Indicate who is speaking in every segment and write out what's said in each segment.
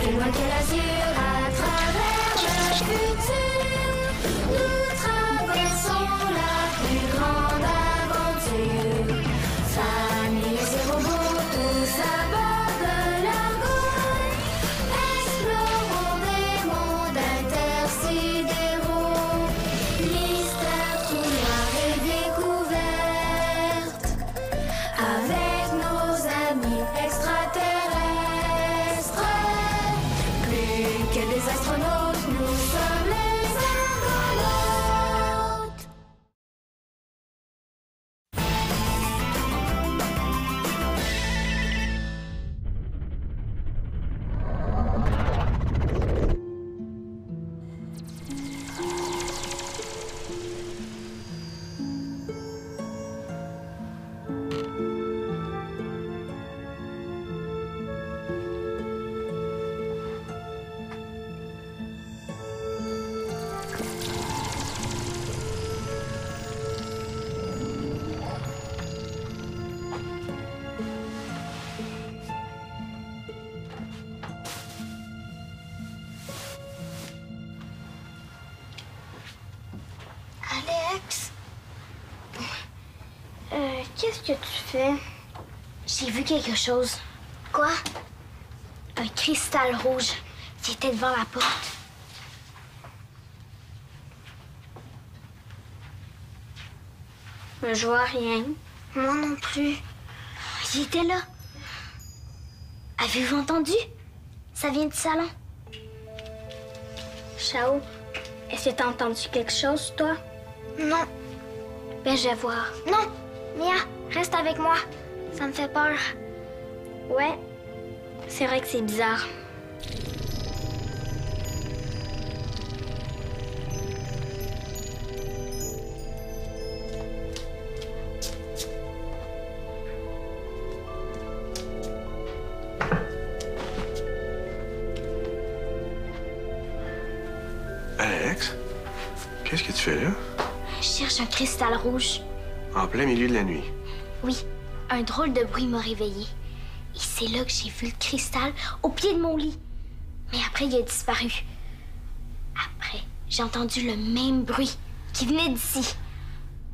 Speaker 1: plus loin que l'azur, à travers le futur, nous traversons la plus grande aventure. Familles et robots, tous à bord de l'argot, explorons des mondes intersidéraux. Mystère tout noir et découverte, avec nos amis extraterrestres. Plus que des astronautes, nous sommes les argonautes.
Speaker 2: Alex? Qu'est-ce que tu fais?
Speaker 3: J'ai vu quelque chose.
Speaker 2: Quoi?
Speaker 3: Un cristal rouge. C'était devant la porte. Je vois rien.
Speaker 2: Moi non plus.
Speaker 3: Il était là. Avez-vous entendu? Ça vient du salon. Chao, est-ce que t'as entendu quelque chose, toi?
Speaker 2: Non.
Speaker 3: Ben, je vais voir.
Speaker 2: Non! Mia, reste avec moi. Ça me fait peur.
Speaker 3: Ouais, c'est vrai que c'est bizarre.
Speaker 4: Alex, qu'est-ce que tu fais là?
Speaker 3: Je cherche un cristal rouge.
Speaker 4: En plein milieu de la nuit.
Speaker 3: Oui, un drôle de bruit m'a réveillée. Et c'est là que j'ai vu le cristal au pied de mon lit. Mais après, il a disparu. Après, j'ai entendu le même bruit qui venait d'ici.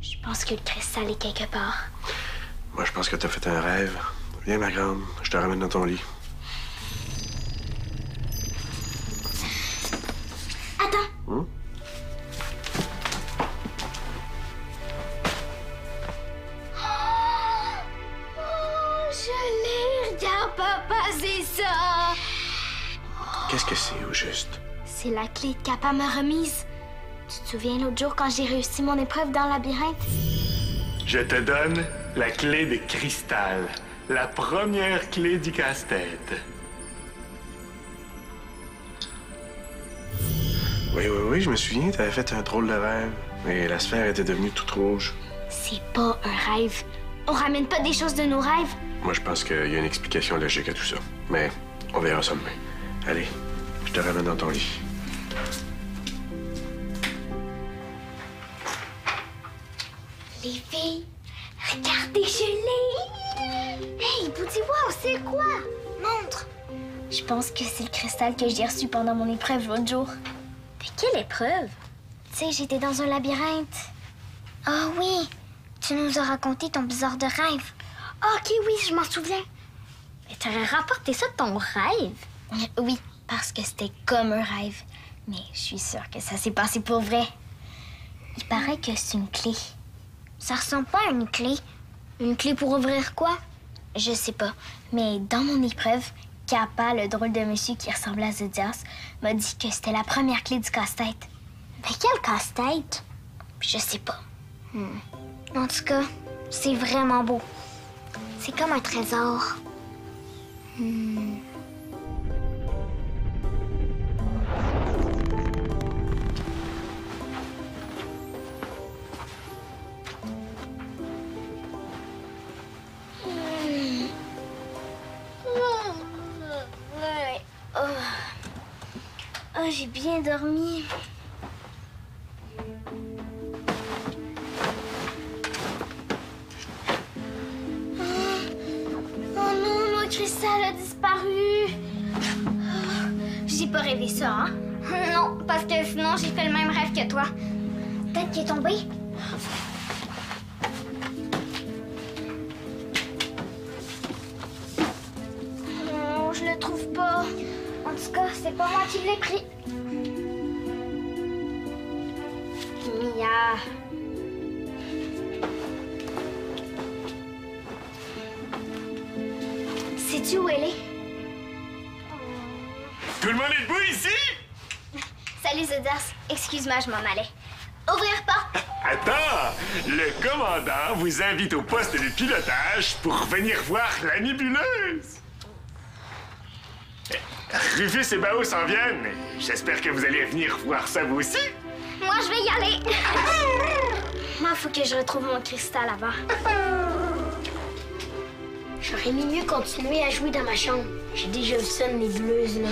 Speaker 3: Je pense que le cristal est quelque part.
Speaker 4: Moi, je pense que t'as fait un rêve. Viens, ma grande, je te ramène dans ton lit.
Speaker 3: Attends.
Speaker 2: Je l'ai. Regarde, papa, c'est ça.
Speaker 4: Qu'est-ce que c'est, au juste?
Speaker 3: C'est la clé que Kappa m'a remise. Tu te souviens l'autre jour quand j'ai réussi mon épreuve dans le labyrinthe?
Speaker 5: Je te donne la clé de cristal, la première clé du casse-tête.
Speaker 4: Oui, je me souviens, t'avais fait un drôle de rêve. Mais la sphère était devenue toute rouge.
Speaker 3: C'est pas un rêve. On ramène pas des choses de nos rêves.
Speaker 4: Moi, je pense qu'il y a une explication logique à tout ça. Mais on verra ça demain. Allez, je te ramène dans ton lit.
Speaker 3: Les filles, regardez, je l'ai! Hey, Bouddhi, wow, c'est quoi?
Speaker 2: Montre.
Speaker 3: Je pense que c'est le cristal que j'ai reçu pendant mon épreuve l'autre jour. Mais quelle épreuve? Tu sais, j'étais dans un labyrinthe.
Speaker 2: Ah oui, tu nous as raconté ton bizarre de rêve.
Speaker 3: Ok, oui, je m'en souviens. Mais t'aurais rapporté ça de ton rêve? Oui, parce que c'était comme un rêve. Mais je suis sûre que ça s'est passé pour vrai. Il paraît que c'est une clé.
Speaker 2: Ça ressemble pas à une clé.
Speaker 3: Une clé pour ouvrir quoi? Je sais pas. Mais dans mon épreuve, Kappa, le drôle de monsieur qui ressemblait à Zodias, m'a dit que c'était la première clé du casse-tête. Mais quel casse-tête? Je sais pas.
Speaker 2: En tout cas, c'est vraiment beau. C'est comme un trésor.
Speaker 3: Oh, j'ai bien dormi. Oh non, mon cristal a disparu. pas rêvé ça, hein?
Speaker 2: Non, parce que sinon, j'ai fait le même rêve que toi. Peut-être qu'il est tombé. Oh, je le trouve pas. En tout cas, c'est pas moi qui l'ai pris. Mia.
Speaker 3: Sais-tu où elle est?
Speaker 5: Tout le monde est debout ici?
Speaker 3: Salut, Zodias. Excuse-moi, je m'en allais. Ouvrir pas!
Speaker 5: Attends! Le commandant vous invite au poste de pilotage pour venir voir la nébuleuse! Rufus et Bao s'en viennent. J'espère que vous allez venir voir ça vous aussi.
Speaker 2: Moi, je vais y aller.
Speaker 3: Moi, faut que je retrouve mon cristal là-bas. J'aurais mieux continuer à jouer dans ma chambre. J'ai déjà vu ça, une nébuleuse, là.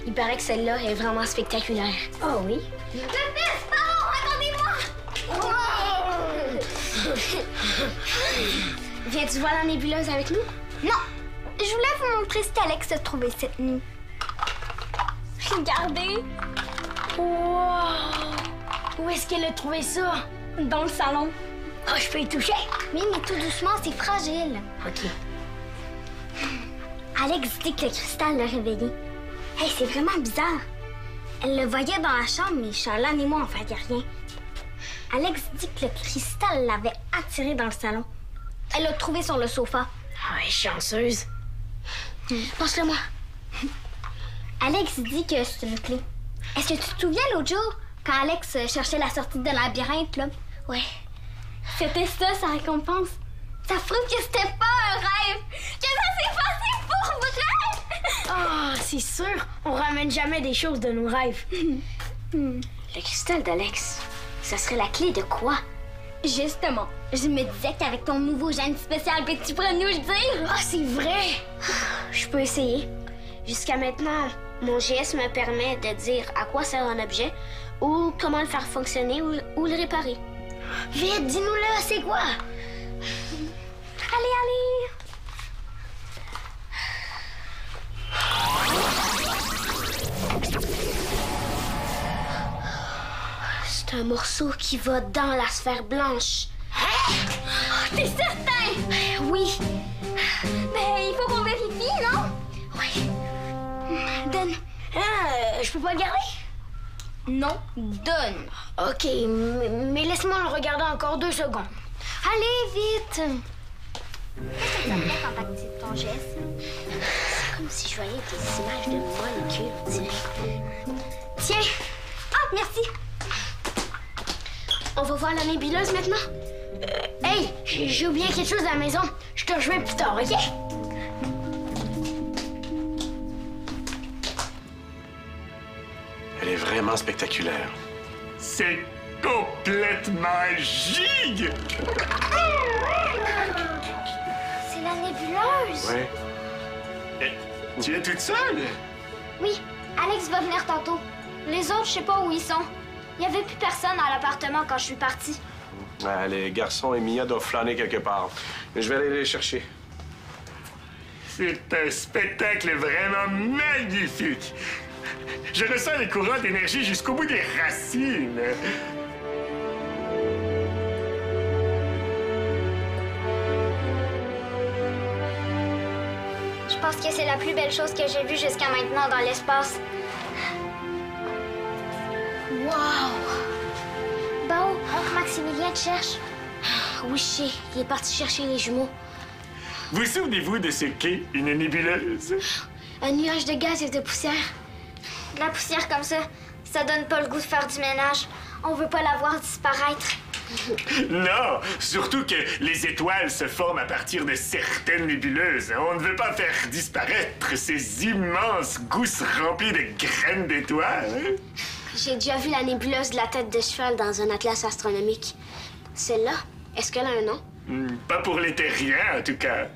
Speaker 3: Il paraît que celle-là est vraiment spectaculaire. Oh oui?
Speaker 2: Le fils, pardon, attendez-moi!
Speaker 3: Viens-tu voir la nébuleuse avec nous?
Speaker 2: Non, je voulais vous montrer ce qu'Alex a trouvé cette nuit. Regardez,
Speaker 3: Wow! Où est-ce qu'elle a trouvé ça?
Speaker 2: dans le salon.
Speaker 3: Oh, je peux y toucher?
Speaker 2: Oui, mais tout doucement, c'est fragile.
Speaker 3: OK.
Speaker 2: Alex dit que le cristal l'a réveillé. Hey, c'est vraiment bizarre. Elle le voyait dans la chambre, mais Charlane et moi, on faisait rien. Alex dit que le cristal l'avait attiré dans le salon. Elle l'a trouvé sur le sofa.
Speaker 3: Ah, elle est chanceuse. Passe-le-moi.
Speaker 2: Alex dit que c'est une clé. Est-ce que tu te souviens l'autre jour, quand Alex cherchait la sortie de labyrinthe, là?
Speaker 3: Ouais.
Speaker 2: C'était ça, sa récompense. Ça prouve que c'était pas un rêve, que ça s'est passé pour vrai!
Speaker 3: Ah, c'est sûr. On ramène jamais des choses de nos rêves. Le cristal d'Alex, ça serait la clé de quoi?
Speaker 2: Justement, je me disais qu'avec ton nouveau gène spécial, que tu pourrais nous le dire.
Speaker 3: Ah, c'est vrai! Je peux essayer. Jusqu'à maintenant, mon GS me permet de dire à quoi sert un objet ou comment le faire fonctionner ou le réparer. Vite, dis-nous-le, c'est quoi?
Speaker 2: Allez, allez!
Speaker 3: C'est un morceau qui va dans la sphère blanche.
Speaker 2: T'es certain?
Speaker 3: Oui.
Speaker 2: Mais il faut qu'on vérifie, non?
Speaker 3: Oui.
Speaker 2: Donne.
Speaker 3: Je peux pas le garder?
Speaker 2: Non, donne.
Speaker 3: OK, mais laisse-moi le regarder encore 2 secondes.
Speaker 2: Allez, vite! Qu'est-ce que ça fait quand t'actives ton geste?
Speaker 3: C'est comme si je voyais des images de molécules, on dirait. Tiens,
Speaker 2: Ah, merci!
Speaker 3: on va voir la nébuleuse maintenant? Hey, j'ai oublié quelque chose à la maison. Je te rejoins plus tard, OK?
Speaker 4: Elle est vraiment spectaculaire.
Speaker 5: C'est complètement gigue!
Speaker 2: C'est la nébuleuse!
Speaker 4: Ouais.
Speaker 5: Tu es toute seule?
Speaker 2: Oui, Alex va venir tantôt. Les autres, je sais pas où ils sont. Il y avait plus personne à l'appartement quand je suis partie.
Speaker 4: Ah, les garçons et Mia doivent flâner quelque part. Je vais aller les chercher.
Speaker 5: C'est un spectacle vraiment magnifique. Je ressens les courants d'énergie jusqu'au bout des racines.
Speaker 2: Je pense que c'est la plus belle chose que j'ai vue jusqu'à maintenant dans l'espace.
Speaker 3: Wow!
Speaker 2: Bao, oncle Maximilien te cherche.
Speaker 3: Oui, je sais. Il est parti chercher les jumeaux.
Speaker 5: Vous souvenez-vous de ce qu'est une nébuleuse?
Speaker 3: Un nuage de gaz et de poussière.
Speaker 2: De la poussière comme ça donne pas le goût de faire du ménage. On veut pas la voir disparaître.
Speaker 5: Non, surtout que les étoiles se forment à partir de certaines nébuleuses. On ne veut pas faire disparaître ces immenses gousses remplies de graines d'étoiles. Hein?
Speaker 3: J'ai déjà vu la nébuleuse de la tête de cheval dans un atlas astronomique. Celle-là, est-ce qu'elle a un nom?
Speaker 5: Pas pour les terriens, en tout cas.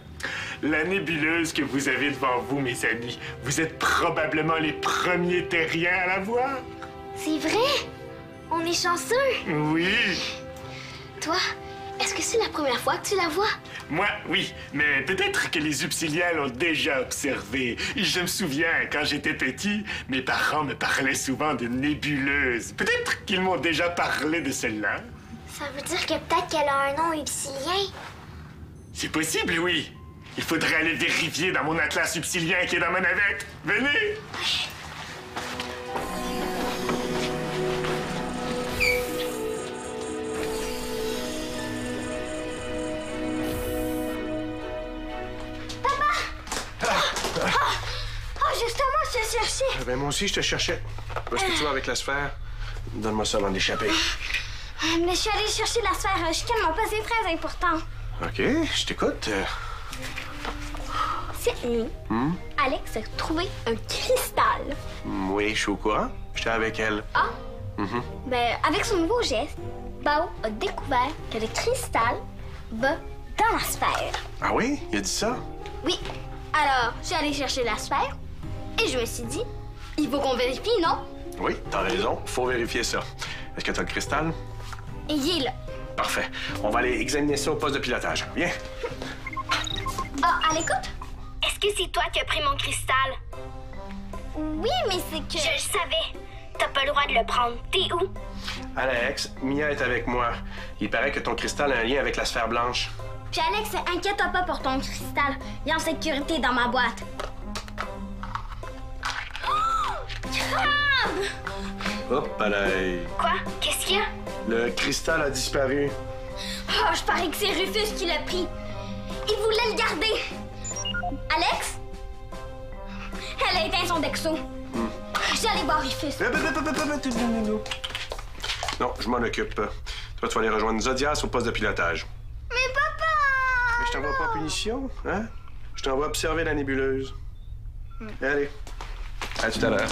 Speaker 5: La nébuleuse que vous avez devant vous, mes amis, vous êtes probablement les premiers terriens à la voir.
Speaker 2: C'est vrai? On est chanceux.
Speaker 5: Oui.
Speaker 3: Toi, est-ce que c'est la première fois que tu la vois?
Speaker 5: Moi, oui, mais peut-être que les Upsiliens l'ont déjà observé. Je me souviens, quand j'étais petit, mes parents me parlaient souvent de nébuleuses. Peut-être qu'ils m'ont déjà parlé de celle-là.
Speaker 3: Ça veut dire que peut-être qu'elle a un nom upsilien.
Speaker 5: C'est possible, oui. Il faudrait aller vérifier dans mon atlas upsilien qui est dans ma navette. Venez!
Speaker 2: Justement, je te cherchais.
Speaker 4: Ben, moi aussi, je te cherchais. Où est-ce que tu vas avec la sphère? Donne-moi ça avant d'échapper.
Speaker 2: Mais je suis allée chercher la sphère. Je calme pas, c'est très important.
Speaker 4: OK, je t'écoute.
Speaker 2: Cette nuit, Alex a trouvé un cristal.
Speaker 4: Oui, je suis au courant. J'étais avec elle.
Speaker 2: Ah? Ben, avec son nouveau geste, Bao a découvert que le cristal va dans la sphère.
Speaker 4: Ah oui? Il a dit ça?
Speaker 2: Oui. Alors, je suis allée chercher la sphère et je me suis dit, il faut qu'on vérifie, non?
Speaker 4: Oui, t'as raison. Faut vérifier ça. Est-ce que t'as le cristal?
Speaker 2: Et il est là.
Speaker 4: Parfait. On va aller examiner ça au poste de pilotage. Viens.
Speaker 2: Ah, à l'écoute?
Speaker 3: Est-ce que c'est toi qui as pris mon cristal?
Speaker 2: Oui, mais c'est que...
Speaker 3: Je le savais. T'as pas le droit de le prendre. T'es où?
Speaker 4: Alex, Mia est avec moi. Il paraît que ton cristal a un lien avec la sphère blanche.
Speaker 2: Puis Alex, inquiète-toi pas pour ton cristal. Il est en sécurité dans ma boîte. Crabe!
Speaker 4: Hop, allez.
Speaker 3: Quoi? Qu'est-ce qu'il y a?
Speaker 4: Le cristal a disparu.
Speaker 2: Oh, je parie que c'est Rufus qui l'a pris. Il voulait le garder. Alex? Elle a éteint son Dexo. J'allais voir Rufus.
Speaker 4: Non, je m'en occupe. Toi, tu vas aller rejoindre Zodias au poste de pilotage.
Speaker 2: Mais papa!
Speaker 4: Mais je t'envoie pas en punition, hein? Je t'envoie observer la nébuleuse. Allez. À tout à l'heure.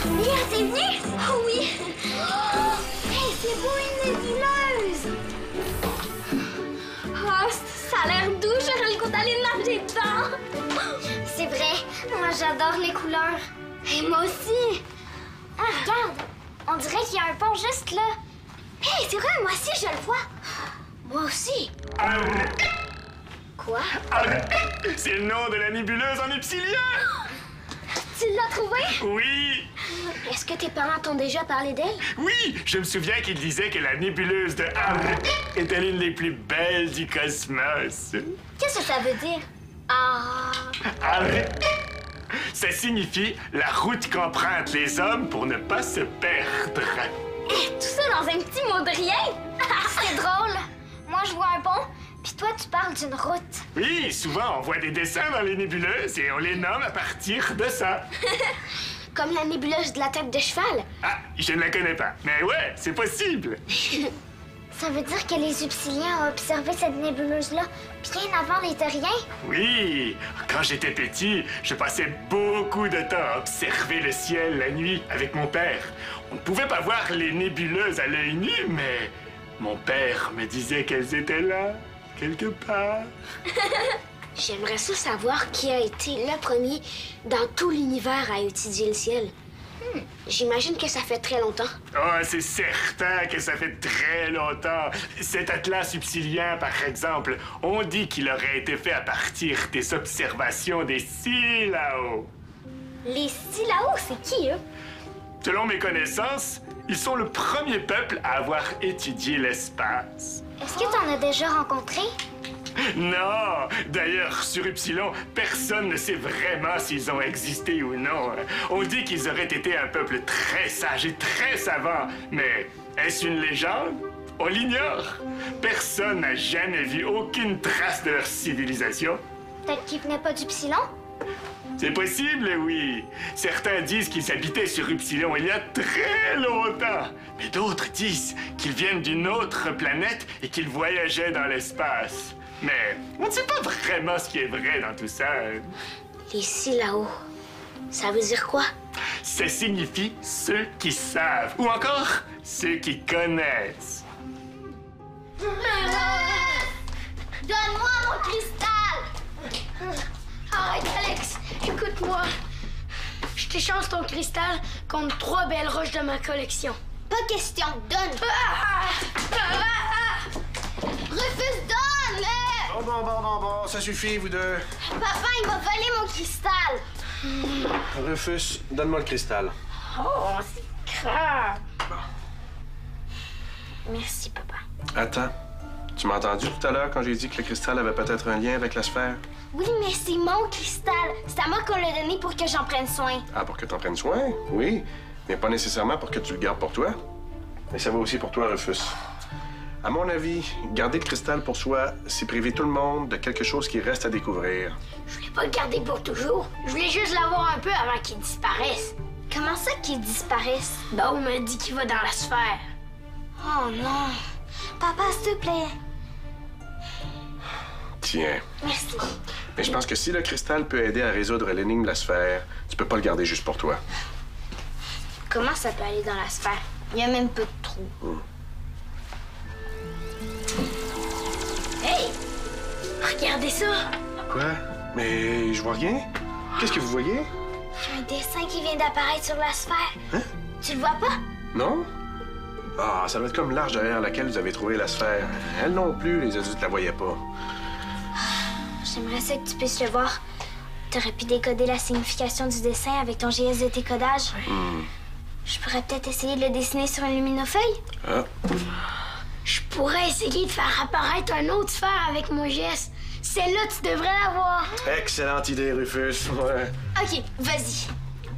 Speaker 2: Mia, c'est venu? Oh oui! Oh, hey, c'est beau, une nébuleuse! Oh, ça a l'air doux, j'aurais le goût d'aller nager dedans!
Speaker 3: C'est vrai. Moi, j'adore les couleurs.
Speaker 2: Et moi aussi!
Speaker 3: Ah, regarde. On dirait qu'il y a un pont juste là.
Speaker 2: Hey, c'est vrai, moi aussi, je le vois!
Speaker 3: Moi aussi. Quoi?
Speaker 5: C'est le nom de la nébuleuse en upsilien!
Speaker 2: Tu l'as trouvé?
Speaker 5: Oui!
Speaker 3: Est-ce que tes parents t'ont déjà parlé d'elle?
Speaker 5: Oui! Je me souviens qu'il disait que la nébuleuse de était l'une des plus belles du cosmos.
Speaker 2: Qu'est-ce que ça veut dire? Ah...
Speaker 5: Ça signifie la route qu'empruntent les hommes pour ne pas se perdre.
Speaker 2: Tout ça dans un petit mot de rien?
Speaker 3: C'est drôle. Moi, je vois un pont, puis toi, tu parles d'une route.
Speaker 5: Oui, souvent on voit des dessins dans les nébuleuses et on les nomme à partir de ça.
Speaker 3: Comme la nébuleuse de la tête de cheval.
Speaker 5: Ah, je ne la connais pas. Mais ouais, c'est possible.
Speaker 3: Ça veut dire que les Upsiliens ont observé cette nébuleuse-là bien avant les Terriens?
Speaker 5: Oui, quand j'étais petit, je passais beaucoup de temps à observer le ciel la nuit avec mon père. On ne pouvait pas voir les nébuleuses à l'œil nu, mais mon père me disait qu'elles étaient là, quelque part.
Speaker 3: J'aimerais ça savoir qui a été le premier dans tout l'univers à étudier le ciel. J'imagine que ça fait très longtemps.
Speaker 5: Oh, c'est certain que ça fait très longtemps. Cet atlas upsilien, par exemple, on dit qu'il aurait été fait à partir des observations des Silao.
Speaker 2: Les Silao, c'est qui, eux?
Speaker 5: Selon mes connaissances, ils sont le premier peuple à avoir étudié l'espace.
Speaker 3: Est-ce que t'en as déjà rencontré?
Speaker 5: Non! D'ailleurs, sur Upsilon, personne ne sait vraiment s'ils ont existé ou non. On dit qu'ils auraient été un peuple très sage et très savant, mais est-ce une légende? On l'ignore. Personne n'a jamais vu aucune trace de leur civilisation.
Speaker 3: Peut-être qu'ils venaient pas d'Upsilon?
Speaker 5: C'est possible, oui. Certains disent qu'ils habitaient sur Upsilon il y a très longtemps. Mais d'autres disent qu'ils viennent d'une autre planète et qu'ils voyageaient dans l'espace. Mais on ne sait pas vraiment ce qui est vrai dans tout ça.
Speaker 3: Les Silao. Ça veut dire quoi?
Speaker 5: Ça signifie ceux qui savent, ou encore ceux qui connaissent.
Speaker 3: Donne-moi mon cristal! Arrête, Alex! Écoute-moi. Je t'échange ton cristal contre 3 belles roches de ma collection. Pas question, donne! Rufus, donne!
Speaker 4: Bon, ça suffit, vous deux.
Speaker 3: Papa, il m'a volé mon cristal!
Speaker 4: Rufus, donne-moi le cristal.
Speaker 3: Oh, c'est grave! Merci, papa.
Speaker 4: Attends, tu m'as entendu tout à l'heure quand j'ai dit que le cristal avait peut-être un lien avec la sphère?
Speaker 3: Oui, mais c'est mon cristal. C'est à moi qu'on l'a donné pour que j'en prenne soin.
Speaker 4: Ah, pour que t'en prennes soin? Oui, mais pas nécessairement pour que tu le gardes pour toi. Mais ça va aussi pour toi, Rufus. À mon avis, garder le cristal pour soi, c'est priver tout le monde de quelque chose qui reste à découvrir.
Speaker 6: Je voulais pas le garder pour toujours. Je voulais juste l'avoir un peu avant qu'il disparaisse.
Speaker 3: Comment ça qu'il disparaisse?
Speaker 6: Ben, on m'a dit qu'il va dans la sphère.
Speaker 3: Oh non. Papa, s'il te plaît.
Speaker 4: Tiens.
Speaker 3: Merci.
Speaker 4: Mais je pense que si le cristal peut aider à résoudre l'énigme de la sphère, tu peux pas le garder juste pour toi.
Speaker 3: Comment ça peut aller dans la sphère? Il y a même peu de trous.
Speaker 6: Hey! Regardez ça!
Speaker 4: Quoi? Mais je vois rien. Qu'est-ce que vous voyez?
Speaker 3: Il y a un dessin qui vient d'apparaître sur la sphère.
Speaker 4: Hein?
Speaker 3: Tu le vois pas?
Speaker 4: Non? Ah, ça doit être comme l'arche derrière laquelle vous avez trouvé la sphère. Elle non plus, les adultes la voyaient pas.
Speaker 3: J'aimerais ça que tu puisses le voir. T'aurais pu décoder la signification du dessin avec ton GS de décodage. Je pourrais peut-être essayer de le dessiner sur une luminofeuille.
Speaker 4: Ah.
Speaker 6: Je pourrais essayer de faire apparaître un autre sphère avec mon geste. Celle-là, tu devrais l'avoir.
Speaker 4: Excellente idée, Rufus. Ouais.
Speaker 3: OK, vas-y.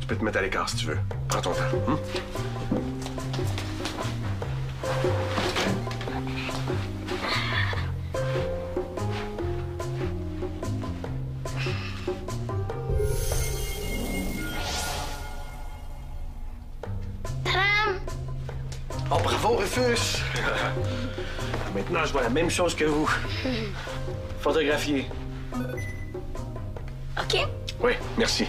Speaker 4: Tu peux te mettre à l'écart si tu veux. Prends ton temps.
Speaker 6: Tadam!
Speaker 4: Oh, bravo, Rufus! Maintenant, je vois la même chose que vous. Photographier.
Speaker 6: OK.
Speaker 4: Oui, merci.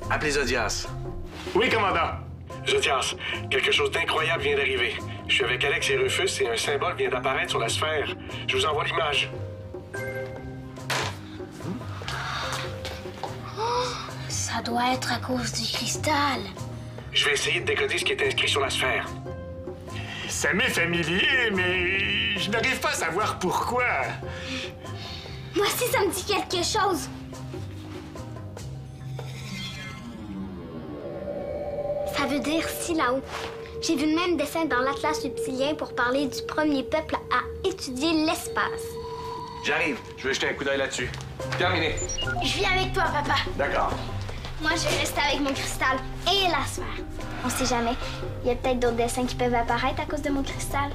Speaker 4: Appelez Zodias.
Speaker 5: Oui, commandant.
Speaker 4: Zodias, quelque chose d'incroyable vient d'arriver. Je suis avec Alex et Rufus et un symbole vient d'apparaître sur la sphère. Je vous envoie l'image.
Speaker 6: Ça doit être à cause du cristal.
Speaker 4: Je vais essayer de décoder ce qui est inscrit sur la sphère.
Speaker 5: Ça m'est familier, mais je n'arrive pas à savoir pourquoi.
Speaker 3: Moi aussi, ça me dit quelque chose. Ça veut dire si là-haut. J'ai vu le même dessin dans l'Atlas subtilien pour parler du premier peuple à étudier l'espace.
Speaker 4: J'arrive. Je vais jeter un coup d'œil là-dessus. Terminé.
Speaker 6: Je viens avec toi, papa.
Speaker 4: D'accord.
Speaker 3: Moi, je vais rester avec mon cristal et la sphère. On sait jamais. Il y a peut-être d'autres dessins qui peuvent apparaître à cause de mon cristal.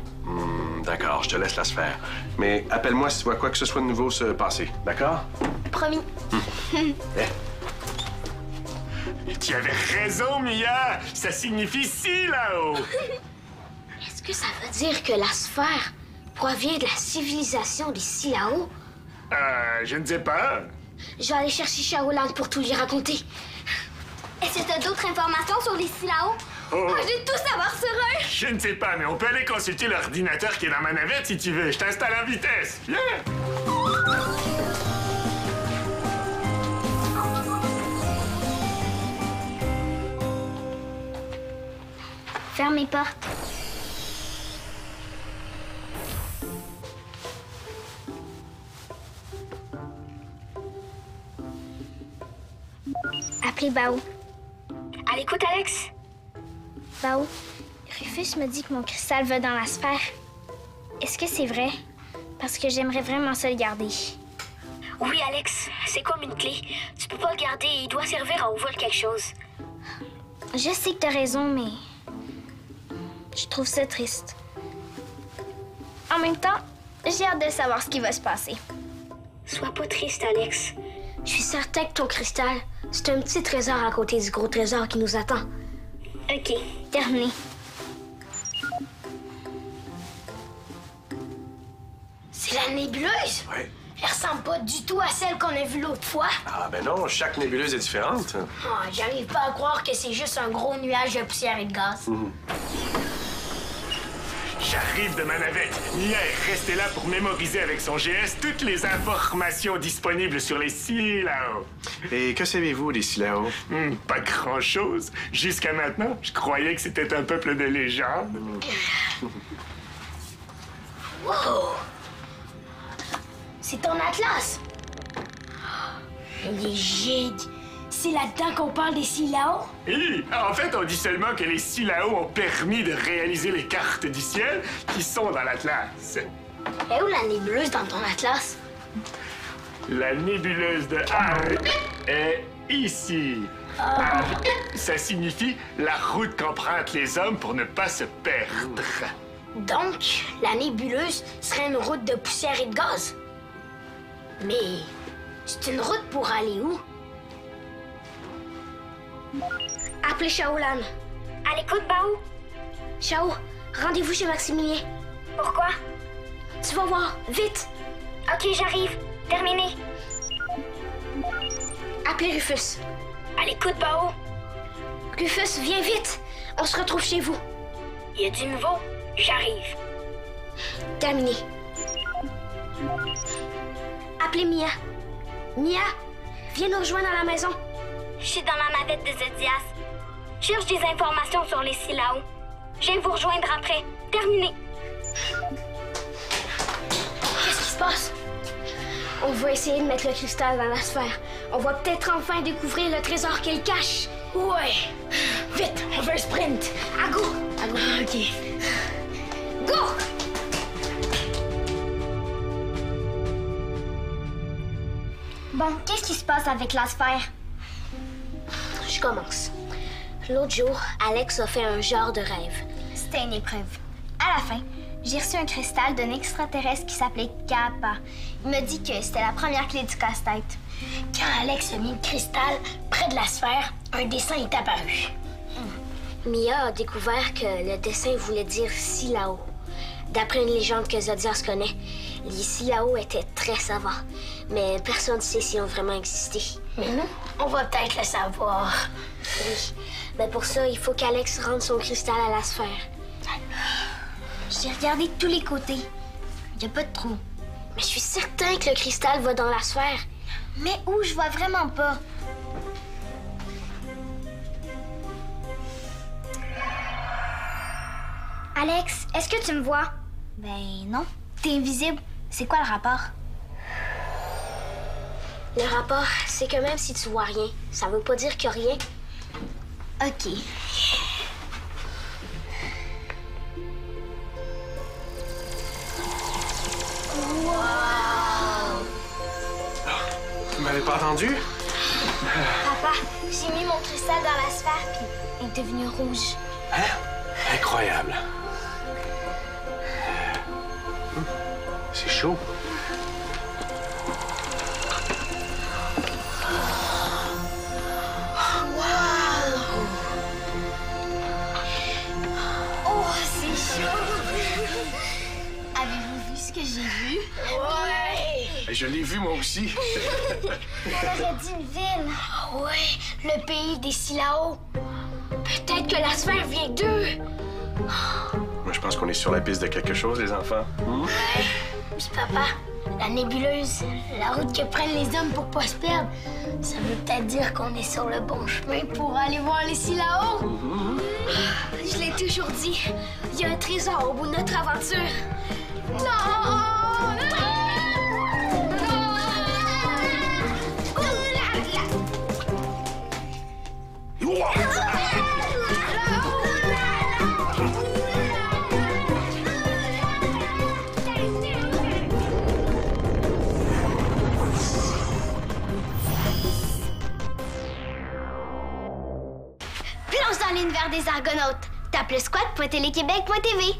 Speaker 4: D'accord, je te laisse la sphère. Mais appelle-moi si tu vois quoi que ce soit de nouveau se passer. D'accord?
Speaker 3: Promis.
Speaker 5: Tu avais raison, Mia. Ça signifie si là-haut.
Speaker 6: Est-ce que ça veut dire que la sphère provient de la civilisation des Silao?
Speaker 5: Je ne sais pas.
Speaker 3: Je vais aller chercher Shaolang pour tout lui raconter. Est-ce que tu as d'autres informations sur les Silao?
Speaker 5: Oh.
Speaker 3: Moi, je veux tout savoir sur eux.
Speaker 5: Je ne sais pas, mais on peut aller consulter l'ordinateur qui est dans ma navette si tu veux. Je t'installe en vitesse. Viens!
Speaker 3: Ferme les portes. Appelez Bao.
Speaker 6: À l'écoute, Alex?
Speaker 3: Bao, Rufus me dit que mon cristal va dans la sphère. Est-ce que c'est vrai? Parce que j'aimerais vraiment ça le garder.
Speaker 6: Oui, Alex. C'est comme une clé. Tu peux pas le garder. Il doit servir à ouvrir quelque chose.
Speaker 3: Je sais que t'as raison, mais je trouve ça triste. En même temps, j'ai hâte de savoir ce qui va se passer.
Speaker 6: Sois pas triste, Alex.
Speaker 3: Je suis certain que ton cristal, c'est un petit trésor à côté du gros trésor qui nous attend.
Speaker 6: OK.
Speaker 3: Terminé.
Speaker 6: C'est la nébuleuse?
Speaker 4: Oui.
Speaker 6: Elle ressemble pas du tout à celle qu'on a vue l'autre fois.
Speaker 4: Ah, ben non, chaque nébuleuse est différente.
Speaker 6: Oh, j'arrive pas à croire que c'est juste un gros nuage de poussière et de gaz.
Speaker 5: J'arrive de ma navette. Mia est restée là pour mémoriser avec son GS toutes les informations disponibles sur les Silao.
Speaker 4: Et que savez-vous des Silao?
Speaker 5: Pas grand-chose. Jusqu'à maintenant, je croyais que c'était un peuple de légende.
Speaker 6: Wow! C'est ton atlas! Il est gigue! C'est là-dedans qu'on parle des Silao?
Speaker 5: Oui, en fait, on dit seulement que les Silao ont permis de réaliser les cartes du ciel qui sont dans l'Atlas.
Speaker 6: Et où la nébuleuse dans ton atlas?
Speaker 5: La nébuleuse de Arc est ici. Arc, ça signifie la route qu'empruntent les hommes pour ne pas se perdre.
Speaker 6: Donc, la nébuleuse serait une route de poussière et de gaz. Mais c'est une route pour aller où?
Speaker 2: Appelez Shaolan. À l'écoute, Bao. Shao, rendez-vous chez Maximilien. Pourquoi? Tu vas voir, vite. Ok, j'arrive. Terminé. Appelez Rufus. À l'écoute, Bao. Rufus, viens vite. On se retrouve chez vous. Il y a du nouveau. J'arrive. Terminé. Appelez Mia. Mia, viens nous rejoindre à la maison. Je suis dans la navette de Zodias. Cherche des informations sur les Silao. Je viens vous rejoindre après. Terminé. Qu'est-ce qui se passe? On va essayer de mettre le cristal dans la sphère. On va peut-être enfin découvrir le trésor qu'elle cache.
Speaker 6: Ouais! Vite, on veut un sprint!
Speaker 2: À go!
Speaker 6: À go, ok.
Speaker 2: Go! Bon, qu'est-ce qui se passe avec la sphère?
Speaker 3: Je commence. L'autre jour, Alex a fait un genre de rêve.
Speaker 2: C'était une épreuve. À la fin, j'ai reçu un cristal d'un extraterrestre qui s'appelait Kappa. Il m'a dit que c'était la première clé du casse-tête.
Speaker 6: Quand Alex a mis le cristal près de la sphère, un dessin est apparu.
Speaker 3: Mia a découvert que le dessin voulait dire Silao. D'après une légende que Zodias connaît, les Silao étaient très savants, mais personne ne sait s'ils ont vraiment existé.
Speaker 6: Mais nous, on va peut-être le savoir.
Speaker 3: Oui, mais pour ça, il faut qu'Alex rende son cristal à la sphère.
Speaker 2: J'ai regardé de tous les côtés. Il n'y a pas de trou.
Speaker 3: Mais je suis certain que le cristal va dans la sphère.
Speaker 2: Mais où? Je vois vraiment pas. Alex, est-ce que tu me vois? Ben non. T'es invisible. C'est quoi le rapport?
Speaker 3: Le rapport, c'est que même si tu vois rien, ça veut pas dire qu'il y a rien.
Speaker 2: OK.
Speaker 4: Vous m'avez pas entendu?
Speaker 2: Papa, j'ai mis mon cristal dans la sphère puis il est devenu rouge.
Speaker 4: Hein? Incroyable. C'est chaud.
Speaker 2: Oh, c'est chaud! Avez-vous vu ce que j'ai vu?
Speaker 6: Ouais!
Speaker 4: Je l'ai vu, moi aussi.
Speaker 2: On aurait dit une ville.
Speaker 6: Ouais, le pays des Silao. Peut-être que la sphère vient d'eux.
Speaker 4: Moi, je pense qu'on est sur la piste de quelque chose, les enfants.
Speaker 6: Ouais. Puis papa, la nébuleuse, la route que prennent les hommes pour pas se perdre, ça veut peut-être dire qu'on est sur le bon chemin pour aller voir les Silao.
Speaker 2: Je l'ai toujours dit. Il y a un trésor au bout de notre aventure. Non!
Speaker 3: Plonge dans l'univers des Argonautes. Tape le squat.téléquébec.tv.